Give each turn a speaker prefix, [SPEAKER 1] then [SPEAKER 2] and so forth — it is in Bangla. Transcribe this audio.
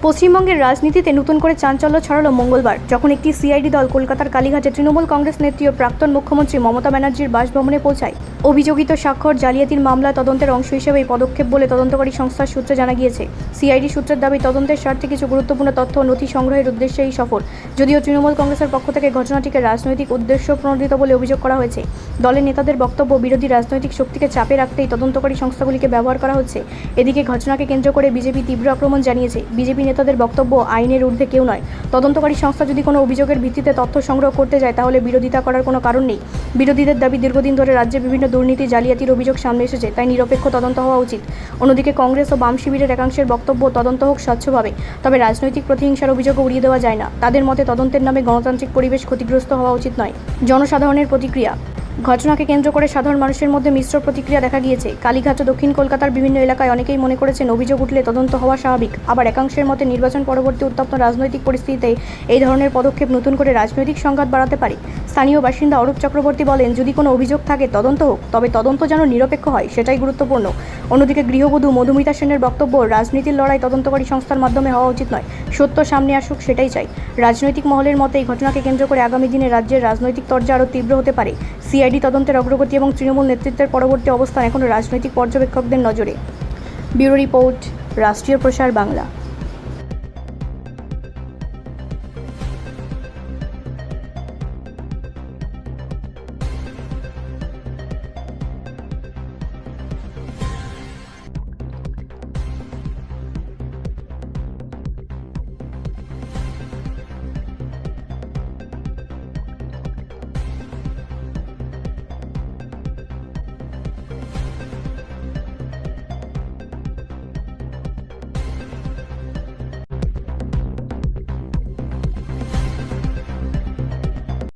[SPEAKER 1] পশ্চিমবঙ্গের রাজনীতিতে নতুন করে চাঞ্চল্য ছড়ালো মঙ্গলবার, যখন একটি সিআইডি দল কলকাতার কালীঘাটে তৃণমূল কংগ্রেস নেত্রী ও প্রাক্তন মুখ্যমন্ত্রী মমতা ব্যানার্জির বাসভবনে পৌঁছায়। অভিযোগিত স্বাক্ষর জালিয়াতির মামলা তদন্তের অংশ হিসেবে এই পদক্ষেপ বলে তদন্তকারী সংস্থার সূত্রে জানা গিয়েছে। সিআইডি সূত্রের দাবি, তদন্তের স্বার্থে কিছু গুরুত্বপূর্ণ তথ্য ও নথি সংগ্রহের উদ্দেশ্যে এই সফর। যদিও তৃণমূল কংগ্রেসের পক্ষ থেকে ঘটনাটিকে রাজনৈতিক উদ্দেশ্য প্রণোদিত বলে অভিযোগ করা হয়েছে। দলের নেতাদের বক্তব্য, বিরোধী রাজনৈতিক শক্তিকে চাপে রাখতেই তদন্তকারী সংস্থাগুলিকে ব্যবহার করা হচ্ছে। এদিকে ঘটনাকে কেন্দ্র করে বিজেপি তীব্র আক্রমণ জানিয়েছে। বিজেপি নেতাদের বক্তব্য, আইনের ঊর্ধ্বে কেউ নয়। তদন্তকারী সংস্থা যদি কোনো অভিযোগের ভিত্তিতে তথ্য সংগ্রহ করতে যায় তাহলে বিরোধিতা করার কোনো কারণ নেই। বিরোধীদের দাবি, দীর্ঘদিন ধরে রাজ্যে বিভিন্ন দুর্নীতি জালিয়াতির অভিযোগ সামনে এসেছে, তাই নিরপেক্ষ তদন্ত হওয়া উচিত। অন্যদিকে কংগ্রেস ও বাম শিবিরের একাংশের বক্তব্য, তদন্ত হোক স্বচ্ছভাবে, তবে রাজনৈতিক প্রতিহিংসার অভিযোগও উড়িয়ে দেওয়া যায় না। তাদের মতে তদন্তের নামে গণতান্ত্রিক পরিবেশ ক্ষতিগ্রস্ত হওয়া উচিত নয়। জনসাধারণের প্রতিক্রিয়া। ঘটনাকে কেন্দ্র করে সাধারণ মানুষের মধ্যে মিশ্র প্রতিক্রিয়া দেখা গিয়েছে। কালীঘাট ও দক্ষিণ কলকাতার বিভিন্ন এলাকায় অনেকেই মনে করেছেন অভিযোগ উঠলে তদন্ত হওয়া স্বাভাবিক। আবার একাংশের মতে নির্বাচন পরবর্তী উত্তপ্ত রাজনৈতিক পরিস্থিতিতে এই ধরনের পদক্ষেপ নতুন করে রাজনৈতিক সংঘাত বাড়াতে পারে। স্থানীয় বাসিন্দা অরূপ চক্রবর্তী বলেন, যদি কোনো অভিযোগ থাকে তদন্ত হোক, তবে তদন্ত যেন নিরপেক্ষ হয়, সেটাই গুরুত্বপূর্ণ। অন্যদিকে গৃহবধূ মধুমিতা সেনের বক্তব্য, রাজনীতির লড়াই তদন্তকারী সংস্থার মাধ্যমে হওয়া উচিত নয়, সত্য সামনে আসুক, সেটাই চাই। রাজনৈতিক মহলের মতে এই ঘটনাকে কেন্দ্র করে আগামী দিনে রাজ্যের রাজনৈতিক তরজা আরও তীব্র হতে পারে। সিআইডি তদন্তের অগ্রগতি এবং তৃণমূল নেতৃত্বের পরবর্তী অবস্থান এখনও রাজনৈতিক পর্যবেক্ষকদের নজরে। ব্যুরো রিপোর্ট, রাষ্ট্রীয় প্রসার বাংলা।